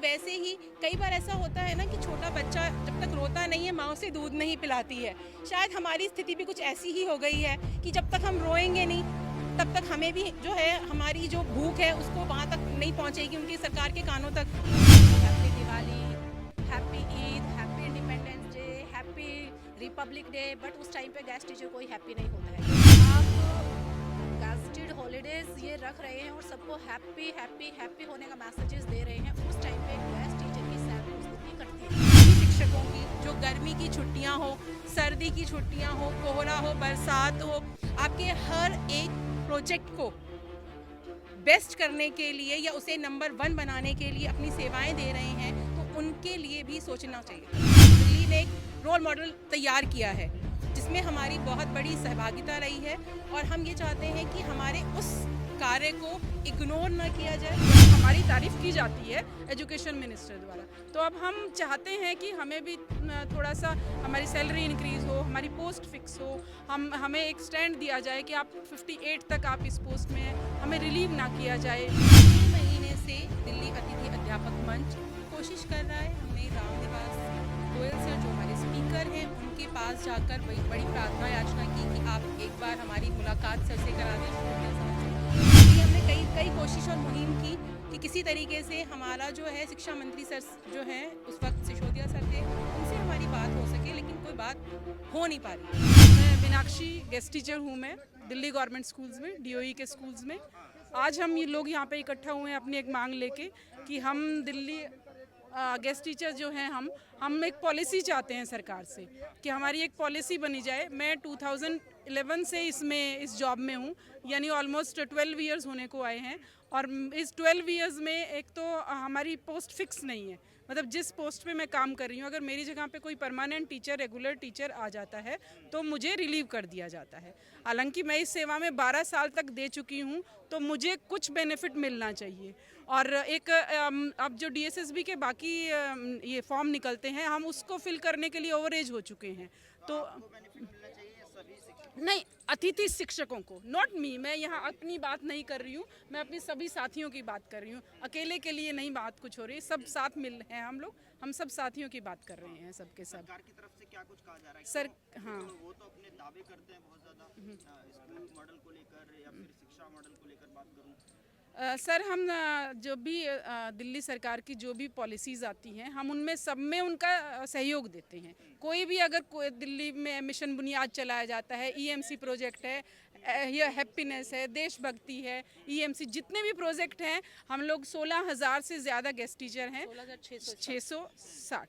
वैसे ही कई बार ऐसा होता है ना कि छोटा बच्चा जब तक रोता नहीं है माँ उसे दूध नहीं पिलाती है। शायद हमारी स्थिति भी कुछ ऐसी ही हो गई है कि जब तक हम रोएंगे नहीं तब तक हमें भी जो है हमारी जो भूख है उसको वहाँ तक नहीं पहुँचेगी उनकी सरकार के कानों तक। Happy Diwali, happy Eid, happy independence day, happy Republic day. But उस टाइम पे गैस टीचर कोई हैप्पी नहीं होता है। आप गैस्टेड हॉलीडेज ये रख रहे हैं और सबको हैप्पी हैप्पी हैप्पी होने का मैसेजेस दे रहे हैं। उस टाइम पे गैस टीचर की सैलरी उस दिन ही कटती है। शिक्षकों की जो गर्मी की छुट्टियां हो, सर्दी की छुट्टियां हो, कोहरा हो, बरसात हो, आपके हर एक प्रोजेक्ट को बेस्ट करने के लिए या उसे नंबर 1 बनाने के लिए अपनी सेवाएं दे रहे हैं, तो उनके लिए भी सोचना चाहिए। दिल्ली ने एक रोल मॉडल तैयार किया है जिसमें हमारी बहुत बड़ी सहभागिता रही है और हम ये चाहते हैं कि हमारे उस कार्य को इग्नोर ना किया जाए। हमारी तारीफ की जाती है एजुकेशन मिनिस्टर द्वारा, तो अब हम चाहते हैं कि हमें भी थोड़ा सा हमारी सैलरी इंक्रीज़ हो, हमारी पोस्ट फिक्स हो, हमें एक स्टैंड दिया जाए कि आप 58 तक आप इस पोस्ट में हैं, हमें रिलीव ना किया जाए। 6 महीने से दिल्ली अतिथि अध्यापक मंच कोशिश कर रहा है। हमने रामनिवास गोयल सर जो हमारे स्पीकर हैं उनके पास जाकर बड़ी प्रार्थना याचना की कि आप एक बार हमारी मुलाकात सर से करा दें। इसलिए हमने कई कई कोशिश और मुहिम की कि किसी तरीके से हमारा जो है शिक्षा मंत्री सर जो हैं उस वक्त सिसोदिया सर थे उनसे हमारी बात हो सके, लेकिन कोई बात हो नहीं पा रही है। मैं मीनाक्षी गेस्ट टीचर हूँ, मैं दिल्ली गवर्नमेंट स्कूल्स में, डीओई के स्कूल्स में। आज हम ये लोग यहाँ पे इकट्ठा हुए हैं अपनी एक मांग लेके कि हम दिल्ली गेस्ट टीचर जो हैं हम एक पॉलिसी चाहते हैं सरकार से कि हमारी एक पॉलिसी बनी जाए। मैं 2011 से इस जॉब में हूँ, यानी ऑलमोस्ट 12 ईयर्स होने को आए हैं। और इस 12 ईयर्स में एक तो हमारी पोस्ट फिक्स नहीं है, मतलब जिस पोस्ट पे मैं काम कर रही हूँ अगर मेरी जगह पे कोई परमानेंट टीचर, रेगुलर टीचर आ जाता है तो मुझे रिलीव कर दिया जाता है। हालांकि मैं इस सेवा में 12 साल तक दे चुकी हूँ, तो मुझे कुछ बेनिफिट मिलना चाहिए। और एक अब जो डीएसएसबी के बाकी ये फॉर्म निकलते हैं, हम उसको फिल करने के लिए ओवर एज हो चुके हैं। तो नहीं, अतिथि शिक्षकों को, नॉट मी, मैं यहाँ अपनी बात नहीं कर रही हूँ, मैं अपनी सभी साथियों की बात कर रही हूँ। अकेले के लिए नहीं बात कुछ हो रही, सब साथ मिल हैं हम सब साथियों की बात कर रहे हैं सबके सब। सरकार की तरफ से क्या कुछ कहा जा रहा है? सर हाँ, वो तो अपने दावे करते हैं बहुत ज़्यादा, स्कूल मॉडल को लेकर या फिर शिक्षा मॉडल को लेकर बात करूँ। सर हम जो भी दिल्ली सरकार की जो भी पॉलिसीज़ आती हैं हम उनमें सब में उनका सहयोग देते हैं। कोई भी अगर दिल्ली में मिशन बुनियाद चलाया जाता है, ईएमसी प्रोजेक्ट है, यह हैप्पीनेस है, देशभक्ति है, ईएमसी जितने भी प्रोजेक्ट हैं, हम लोग 16,000 से ज़्यादा गेस्ट टीचर हैं, 16,660,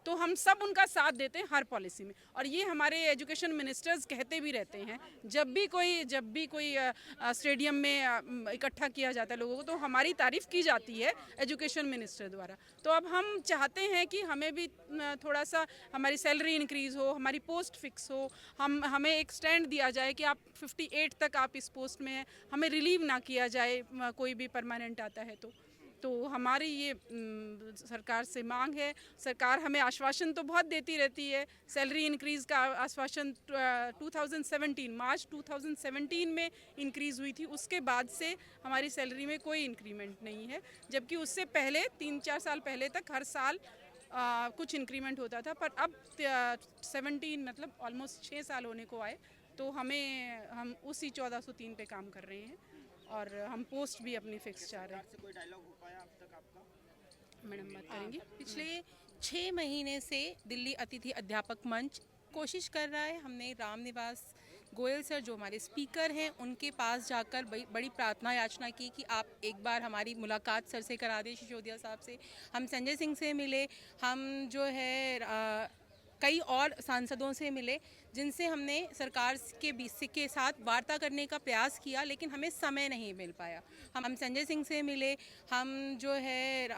तो हम सब उनका साथ देते हैं हर पॉलिसी में। और ये हमारे एजुकेशन मिनिस्टर्स कहते भी रहते हैं, जब भी कोई स्टेडियम में इकट्ठा किया जाता है लोगों को, तो हमारी तारीफ की जाती है एजुकेशन मिनिस्टर द्वारा। तो अब हम चाहते हैं कि हमें भी थोड़ा सा हमारी सैलरी इंक्रीज़ हो, हमारी पोस्ट फिक्स हो, हमें एक स्टैंड दिया जाए कि आप 58 तक आप इस पोस्ट में हैं, हमें रिलीव ना किया जाए कोई भी परमानेंट आता है तो हमारी ये सरकार से मांग है। सरकार हमें आश्वासन तो बहुत देती रहती है, सैलरी इंक्रीज़ का आश्वासन 2017 मार्च 2017 में इंक्रीज़ हुई थी, उसके बाद से हमारी सैलरी में कोई इंक्रीमेंट नहीं है, जबकि उससे पहले 3-4 साल पहले तक हर साल कुछ इंक्रीमेंट होता था। पर अब 17 मतलब ऑलमोस्ट 6 साल होने को आए, तो हम उसी 1403 पे काम कर रहे हैं और हम पोस्ट भी अपनी फिक्स चाह रहे हैं। से कोई डायलॉग हो पाया अब तक आपका? मैडम बात करेंगी। पिछले 6 महीने से दिल्ली अतिथि अध्यापक मंच कोशिश कर रहा है। हमने रामनिवास गोयल सर जो हमारे स्पीकर हैं उनके पास जाकर बड़ी प्रार्थना याचना की कि आप एक बार हमारी मुलाकात सर से करा दें, सिसोदिया साहब से। हम संजय सिंह से मिले, हम जो है कई और सांसदों से मिले जिनसे हमने सरकार के साथ वार्ता करने का प्रयास किया, लेकिन हमें समय नहीं मिल पाया। हम संजय सिंह से मिले, हम जो है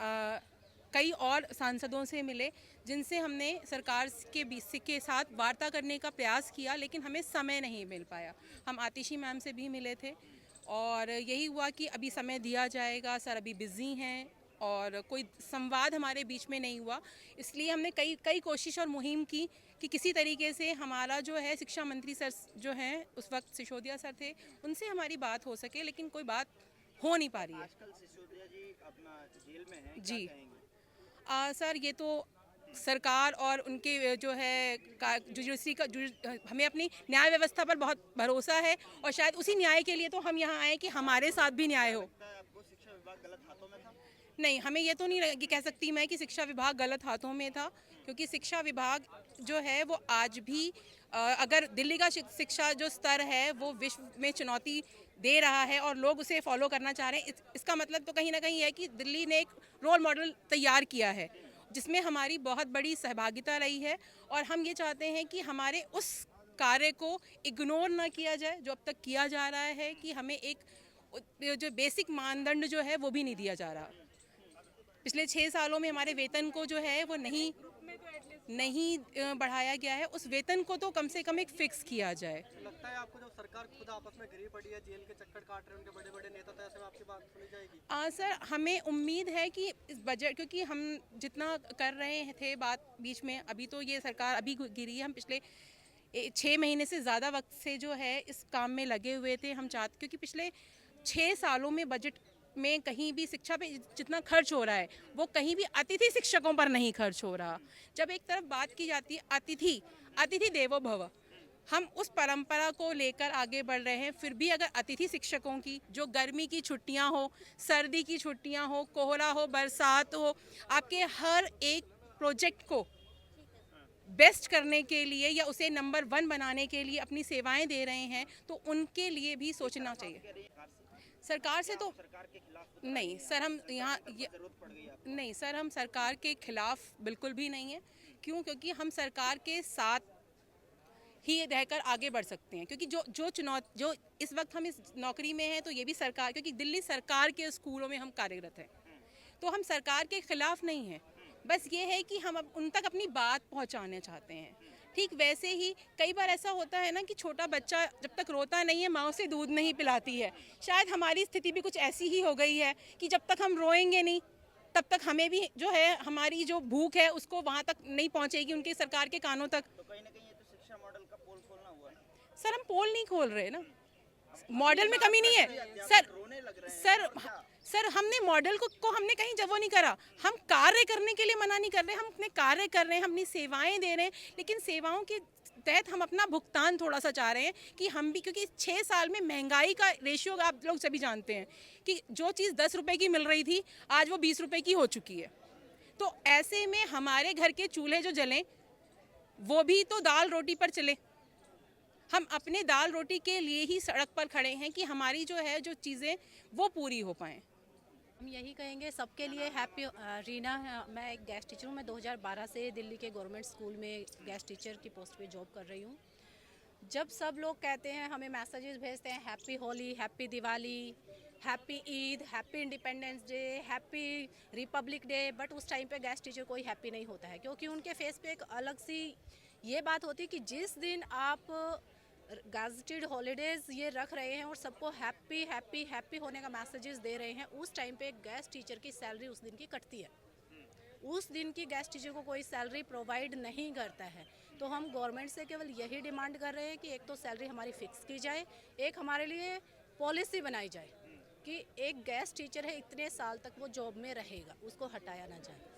कई और सांसदों से मिले जिनसे हमने सरकार के साथ वार्ता करने का प्रयास किया, लेकिन हमें समय नहीं मिल पाया। हम आतिशी मैम से भी मिले थे और यही हुआ कि अभी समय दिया जाएगा, सर अभी बिज़ी हैं और कोई संवाद हमारे बीच में नहीं हुआ। इसलिए हमने कई कोशिश और मुहिम की कि किसी तरीके से हमारा जो है शिक्षा मंत्री सर जो हैं उस वक्त सिसोदिया सर थे, उनसे हमारी बात हो सके, लेकिन कोई बात हो नहीं पा रही है। आजकल सिसोदिया जी अपना जेल में हैं, क्या जी कहेंगे? सर ये तो सरकार और उनके जो है जुडिशरी का हमें अपनी न्याय व्यवस्था पर बहुत भरोसा है और शायद उसी न्याय के लिए तो हम यहाँ आए कि हमारे साथ भी न्याय हो। लगता है आपको शिक्षा विभाग गलत हाथों में था? नहीं, हमें ये तो नहीं ये कह सकती मैं कि शिक्षा विभाग गलत हाथों में था, क्योंकि शिक्षा विभाग जो है वो आज भी अगर दिल्ली का शिक्षा जो स्तर है वो विश्व में चुनौती दे रहा है और लोग उसे फॉलो करना चाह रहे हैं, इसका मतलब तो कहीं ना कहीं है कि दिल्ली ने एक रोल मॉडल तैयार किया है जिसमें हमारी बहुत बड़ी सहभागिता रही है और हम ये चाहते हैं कि हमारे उस कार्य को इग्नोर ना किया जाए जो अब तक किया जा रहा है, कि हमें एक जो बेसिक मानदंड जो है वो भी नहीं दिया जा रहा। पिछले 6 सालों में हमारे वेतन को जो है वो नहीं बढ़ाया गया है, उस वेतन को तो कम से कम एक फिक्स किया जाए। लगता है आपको जब सरकार खुद आपस में घिरी पड़ी है, जेल के चक्कर काट रहे हैं उनके बड़े बड़े नेता, तो ऐसे में आपकी बात सुनी जाएगी? सर हमें उम्मीद है कि इस बजट, क्योंकि हम जितना कर रहे थे बात बीच में, अभी तो ये सरकार अभी गिरी है, हम पिछले 6 महीने से ज़्यादा वक्त से जो है इस काम में लगे हुए थे। हम चाहते, क्योंकि पिछले 6 सालों में बजट में कहीं भी शिक्षा पे जितना खर्च हो रहा है वो कहीं भी अतिथि शिक्षकों पर नहीं खर्च हो रहा। जब एक तरफ बात की जाती है अतिथि देवो भव, हम उस परंपरा को लेकर आगे बढ़ रहे हैं, फिर भी अगर अतिथि शिक्षकों की जो गर्मी की छुट्टियां हो, सर्दी की छुट्टियां हो, कोहरा हो, बरसात हो, आपके हर एक प्रोजेक्ट को बेस्ट करने के लिए या उसे नंबर 1 बनाने के लिए अपनी सेवाएं दे रहे हैं, तो उनके लिए भी सोचना चाहिए। सरकार से तो सरकार के खिलाफ नहीं सर, हम यहाँ जरूरत पड़ गई आपको? नहीं सर, हम सरकार के खिलाफ बिल्कुल भी नहीं है। क्यों? क्योंकि हम सरकार के साथ ही रहकर आगे बढ़ सकते हैं, क्योंकि जो इस वक्त हम इस नौकरी में हैं तो ये भी सरकार, क्योंकि दिल्ली सरकार के स्कूलों में हम कार्यरत हैं, तो हम सरकार के खिलाफ नहीं हैं। बस ये है कि हम उन तक अपनी बात पहुंचाना चाहते हैं। ठीक वैसे ही कई बार ऐसा होता है ना कि छोटा बच्चा जब तक रोता नहीं है माँ उसे दूध नहीं पिलाती है। शायद हमारी स्थिति भी कुछ ऐसी ही हो गई है कि जब तक हम रोएंगे नहीं तब तक हमें भी जो है हमारी जो भूख है उसको वहाँ तक नहीं पहुँचेगी, उनके सरकार के कानों तक। तो कहीं ना कहीं ये तो शिक्षा मॉडल का पोल खोलना हुआ ना? सर हम पोल नहीं खोल रहे ना, मॉडल में कमी नहीं है रोने लग रहे हैं सर हमने मॉडल को हमने कहीं जब वो नहीं करा। हम कार्य करने के लिए मना नहीं कर रहे, हम अपने कार्य कर रहे हैं, हम अपनी सेवाएं दे रहे हैं, लेकिन सेवाओं के तहत हम अपना भुगतान थोड़ा सा चाह रहे हैं कि हम भी, क्योंकि 6 साल में महंगाई का रेशियो आप लोग सभी जानते हैं कि जो चीज़ 10 रुपए की मिल रही थी आज वो 20 रुपए की हो चुकी है। तो ऐसे में हमारे घर के चूल्हे जो जलें वो भी तो दाल रोटी पर चले। हम अपने दाल रोटी के लिए ही सड़क पर खड़े हैं कि हमारी जो है जो चीज़ें वो पूरी हो पाएँ। हम यही कहेंगे सबके लिए हैप्पी। रीना, मैं एक गेस्ट टीचर हूँ। मैं 2012 से दिल्ली के गवर्नमेंट स्कूल में गेस्ट टीचर की पोस्ट पे जॉब कर रही हूँ। जब सब लोग कहते हैं, हमें मैसेजेस भेजते हैं, happy Holi, happy Diwali, happy Eid, happy independence day, happy Republic day, but उस टाइम पे गेस्ट टीचर कोई हैप्पी नहीं होता है, क्योंकि उनके फेस पे एक अलग सी ये बात होती है कि जिस दिन आप गैजेटेड हॉलीडेज़ ये रख रहे हैं और सबको हैप्पी हैप्पी हैप्पी होने का मैसेजेस दे रहे हैं, उस टाइम पे गेस्ट टीचर की सैलरी उस दिन की कटती है। उस दिन की गेस्ट टीचर को कोई सैलरी प्रोवाइड नहीं करता है। तो हम गवर्नमेंट से केवल यही डिमांड कर रहे हैं कि एक तो सैलरी हमारी फिक्स की जाए, एक हमारे लिए पॉलिसी बनाई जाए कि एक गेस्ट टीचर है इतने साल तक वो जॉब में रहेगा, उसको हटाया ना जाए।